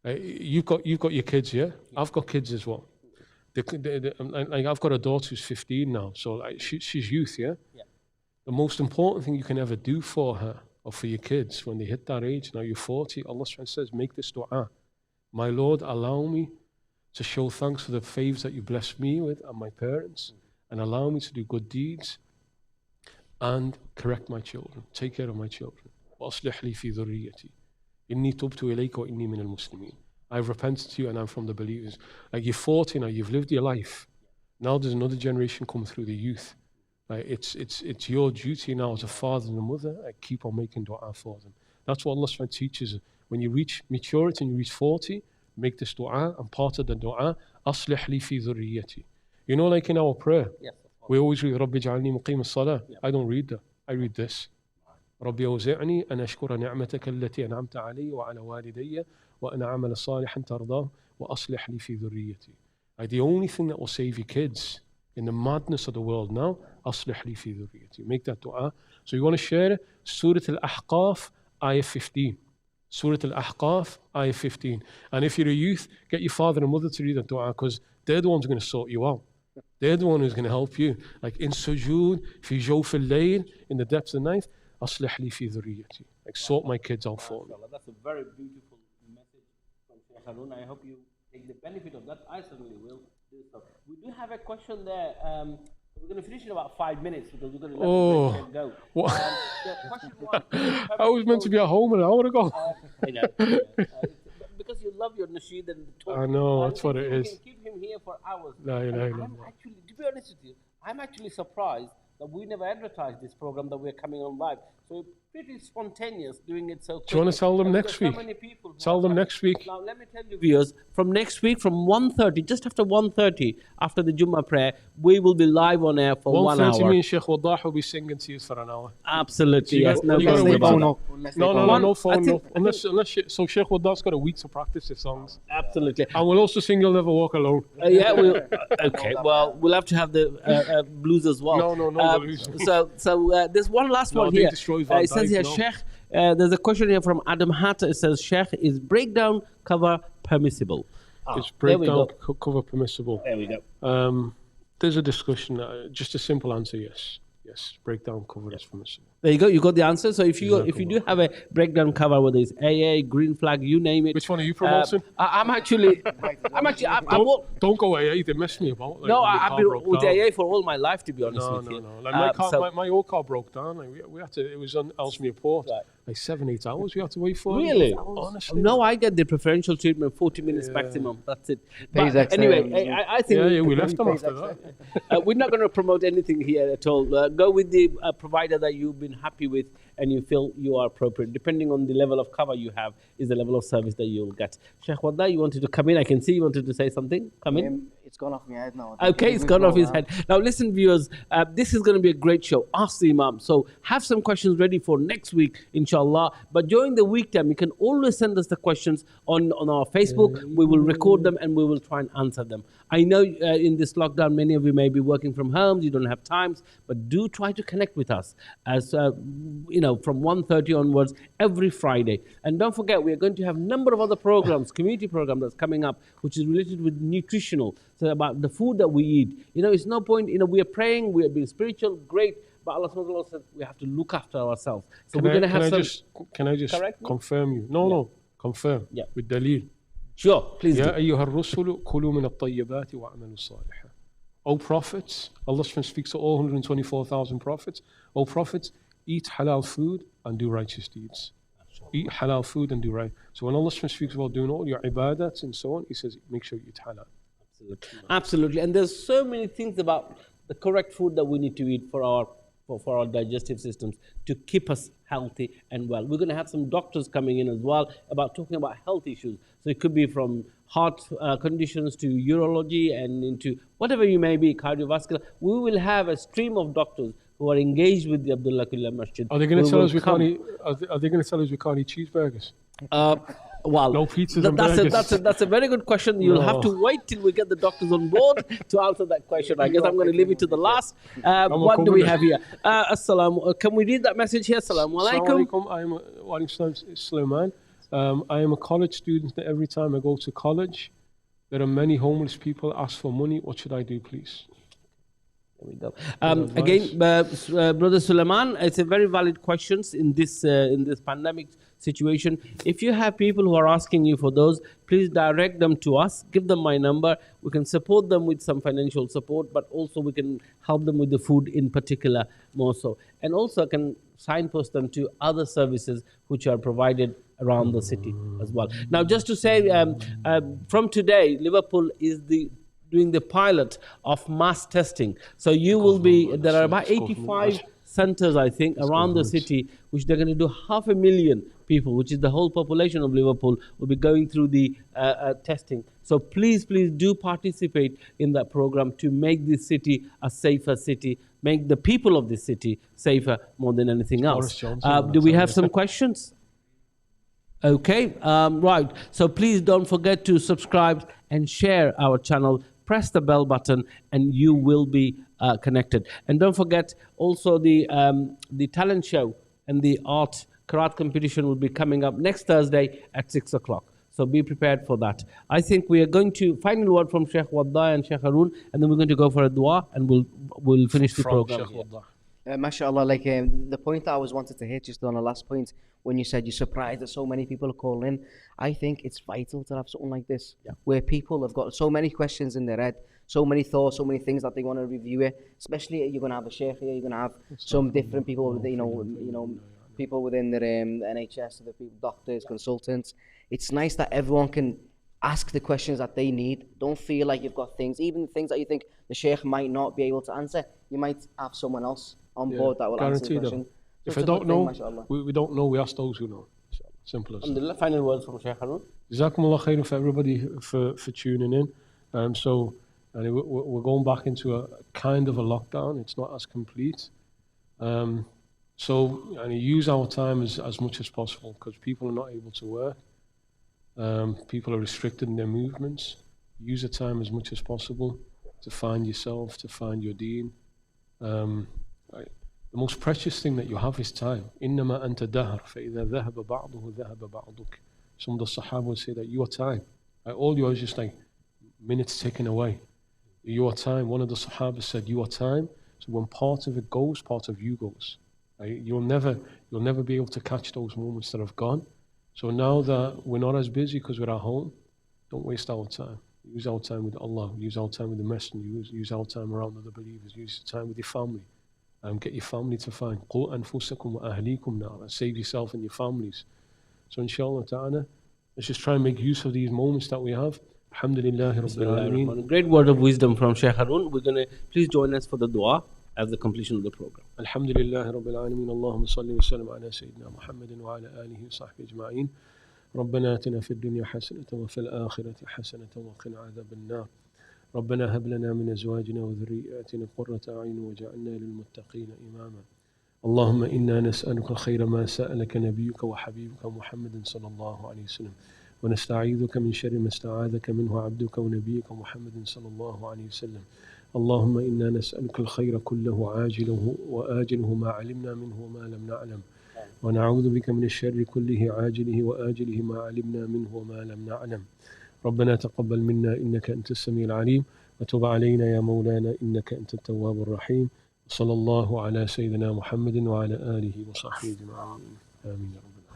You've got your kids, yeah? I've got kids as well. Like I've got a daughter who's 15 now, so like she's youth, yeah? The most important thing you can ever do for her or for your kids when they hit that age, now you're 40, Allah says, make this dua. My Lord, allow me to show thanks for the favors that you blessed me with and my parents, and allow me to do good deeds and correct my children, take care of my children. وأصلح لي في ذريتي إني تبت إليك وإني من المسلمين. I've repented to you and I'm from the believers. Like you're 40 now, you've lived your life. Now there's another generation coming through, the youth. Like it's your duty now as a father and a mother, like keep on making dua for them. That's what Allah SWT teaches. When you reach maturity and you reach 40, make this dua, and part of the dua, أصلح لي في ذريتي. You know, like in our prayer, we always read رب اجعلني مقيم الصلاة. I don't read that. I read this. ربي أوزعني أن أشكر نعمتك التي أنعمت علي وعلى والدي وأن أعمل صالحا ترضاه وأصلح لي في ذريتي. Like the only thing that will save your kids in the madness of the world now, أصلح لي في ذريتي. Make that dua. So you want to share it? Surah Al-Ahqaf, ayah 15. Surah Al-Ahqaf, ayah 15. And if you're a youth, get your father and mother to read that dua, because they're the ones who are going to sort you out. They're the one who's going to help you. Like in sujood, fi jawf al-layl, in the depths of the night, أصلح لي في ذريتي. Like sort my kids out for me. That's a very beautiful message from Sheikh Haroon. I hope you take the benefit of that. I certainly will do so. We do have a question there. We're going to finish in about 5 minutes because we're going to let the go. What? The question was, I was meant to be at home an hour ago. I know. Because you love your nasheed and the talk. I know, that's what it You is. can keep him here for hours. No. I'm actually, to be honest with you, I'm actually surprised that we never advertised this program that we're coming on live. So pretty spontaneous doing it so quickly. Do you want to tell them next week? Tell them next week. Now let me tell you, viewers, from next week, from 1:30, just after 1:30, after the Jummah prayer, we will be live on air for 1 hour. 1:30, me and Sheikh Waddah will be singing to you for an hour. Absolutely, yes. No you gotta problem wait about for that. No phone, no. Unless so Sheikh Waddah's got a week to practice his songs. Absolutely. And we'll also sing You'll Never Walk Alone. Yeah, okay. Well, we'll have to have the blues as well. No blues. So there's one last one here. It says here, Sheikh, there's a question here from Adam Hatta. It says, Sheikh, is breakdown cover permissible? Is breakdown cover permissible? There we go. There's a discussion. Just a simple answer, yes. Yes, breakdown cover is permissible. There you go. You got the answer. So if you do have a breakdown cover, whether it's AA, green flag, you name it. Which one are you promoting? I'm actually. Don't go AA. They mess me about. Like, no, I've been with AA for all my life, to be honest with you. No. Like my old car broke down. Like we had to. It was on Ellesmere Port. Right. Like 7-8 hours we had to wait for. Really? Honestly. No, I get the preferential treatment, 40 minutes maximum. That's it. But anyway, I think. Yeah, we left them after that. We're not going to promote anything here at all. Go with the provider that you've been happy with and you feel you are appropriate. Depending on the level of cover you have, is the level of service that you'll get. Sheikh Waddah, you wanted to come in. I can see you wanted to say something. Come in. It's gone off my head now. Okay, it's gone off his head. Now listen, viewers, this is going to be a great show. Ask the Imam. So have some questions ready for next week, inshallah. But during the week time, you can always send us the questions on our Facebook. We will record them and we will try and answer them. I know in this lockdown, many of you may be working from home. You don't have times, but do try to connect with us as from 1:30 onwards every Friday. And don't forget, we are going to have a number of other programs, community program that's coming up, which is related with nutritional. So about the food that we eat. It's no point, we are praying, we are being spiritual, great, but Allah subhanahu wa ta'ala said we have to look after ourselves. So we're going to have some... Can I just confirm you? No, confirm. Yeah. With dalil. Sure, please يا أيها الرسل كلوا من الطيبات وأعملوا صالحا. O prophets, Allah speaks to all 124,000 prophets. O prophets, eat halal food and do righteous deeds. Eat halal food and do right. So when Allah speaks about doing all your ibadats and so on, He says, make sure you eat halal. Absolutely. And there's so many things about the correct food that we need to eat for our for our digestive systems to keep us healthy and well. We're going to have some doctors coming in as well about talking about health issues. So it could be from heart conditions to urology and into whatever you may be, cardiovascular. We will have a stream of doctors who are engaged with the Abdullah Kullah Masjid. Are they going to tell us we can't eat? Are they going to tell us we can't eat cheeseburgers? Well, no pizzas and burgers. That's a very good question. You'll have to wait till we get the doctors on board to answer that question. I guess I'm going to leave it to the last. What do we have here? Can we read that message here? Assalamu alaikum. I am wa alaikum Sulaiman. I am a college student. Every time I go to college, there are many homeless people ask for money. What should I do, please? There we go. Again, Brother Suleiman, it's a very valid question in this pandemic situation. If you have people who are asking you for those, please direct them to us. Give them my number. We can support them with some financial support, but also we can help them with the food in particular more so. And also can signpost them to other services which are provided around the city as well. Now, just to say, from today, Liverpool is doing the pilot of mass testing. So you will be, there are about 85 centers, I think, around the city, which they're going to do 500,000 people, which is the whole population of Liverpool, will be going through the testing. So please do participate in that program to make this city a safer city, make the people of this city safer more than anything else. Do we have some questions? Okay, right. So please don't forget to subscribe and share our channel. Press the bell button and you will be connected. And don't forget also the talent show and the art Karat competition will be coming up next Thursday at 6 o'clock. So be prepared for that. I think we are going to final word from Sheikh Wadda and Sheikh Haroon, and then we're going to go for a dua and we'll finish the program. MashaAllah, like the point that I was wanted to hit just on the last point, when you said you're surprised that so many people are calling in, I think it's vital to have something like this, where people have got so many questions in their head, so many thoughts, so many things that they want to review it. Especially you're going to have a sheikh here, you're going to have some different people, you know, people within the NHS, the people, doctors, consultants. It's nice that everyone can ask the questions that they need. Don't feel like you've got things, even things that you think the sheikh might not be able to answer. You might have someone else on board that will answer the question. If I don't know, we don't know, we ask those who know. Simple as that. The final words from Sheikh Haroon. Jazakumullah khairan for everybody for tuning in. So we're going back into a kind of a lockdown. It's not as complete. So use our time as much as possible, because people are not able to work. People are restricted in their movements. Use the time as much as possible to find yourself, to find your deen. The most precious thing that you have is time. إِنَّمَا أَنْتَ دَهْرٌ فَإِذَا ذَهَبَ بَعْضُهُ ذَهَبَ بَعْضُكَ. Some of the Sahaba would say that your time, all yours is just like minutes taken away. Your time, one of the Sahaba said, your time, so when part of it goes, part of you goes. You'll never be able to catch those moments that have gone. So now that we're not as busy because we're at home, don't waste our time. Use our time with Allah, use our time with the Messenger, use our time around other believers, use your time with your family. Get your family to find قُوا أَنفُسَكُمْ وَأَهْلِيكُمْ نَارًا. Save yourself and your families. So inshallah ta'ala, let's just try and make use of these moments that we have. Alhamdulillah Rabbil Alameen. Great word of wisdom from Sheikh Haroon. We're going to please join us for the dua at the completion of the program. Alhamdulillah Rabbil Alameen. Allahumma salli wa sallim ala Sayyidina Muhammadin wa ala alihi wa sahbihi ajma'in. ربنا آتنا في الدنيا حسنة وفي الآخرة حسنة وقنا عذاب النار. ربنا هب لنا من أزواجنا وذرياتنا قرة أعين واجعلنا للمتقين إماما. اللهم إنا نسألك خير ما سألك نبيك وحبيبك محمد صلى الله عليه وسلم، ونستعيذك من شر ما استعاذك منه عبدك ونبيك محمد صلى الله عليه وسلم. اللهم إنا نسألك الخير كله عاجله وآجله ما علمنا منه وما لم نعلم، ونعوذ بك من الشر كله عاجله وآجله ما علمنا منه وما لم نعلم. ربنا تقبل منا إنك أنت السميع العليم، وتب علينا يا مولانا إنك أنت التواب الرحيم. صلى الله على سيدنا محمد وعلى آله وصحبه أجمعين. آمين يا رب العالمين.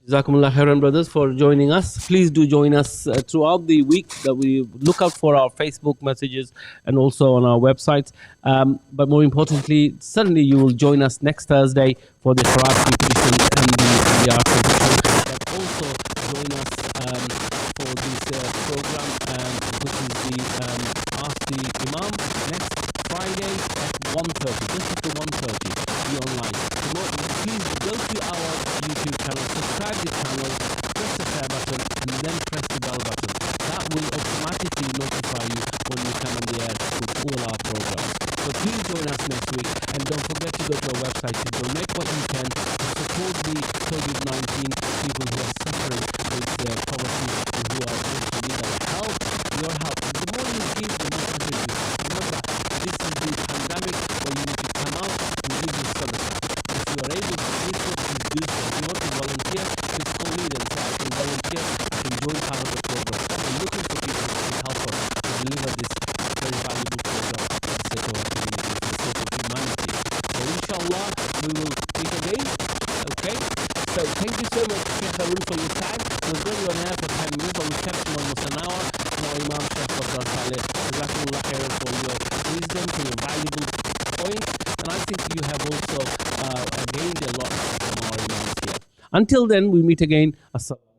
Jazakumullah khairan, brothers, for joining us. Please do join us throughout the week. That we look out for our Facebook messages and also on our websites. But more importantly, certainly you will join us next Thursday for the Karat competition and the art competition. But also join us for this program, which is the Ask the Imam next Friday at 1:30, just after 1:30. was going to be on air for 10 minutes, but we kept him almost an hour. Now, Imam Sheikh Fadl Saleh, Jazakumullah khairan for your wisdom, for your valuable points, and I think you have also gained a lot from our Imams here. Until then, we meet again. Assalamu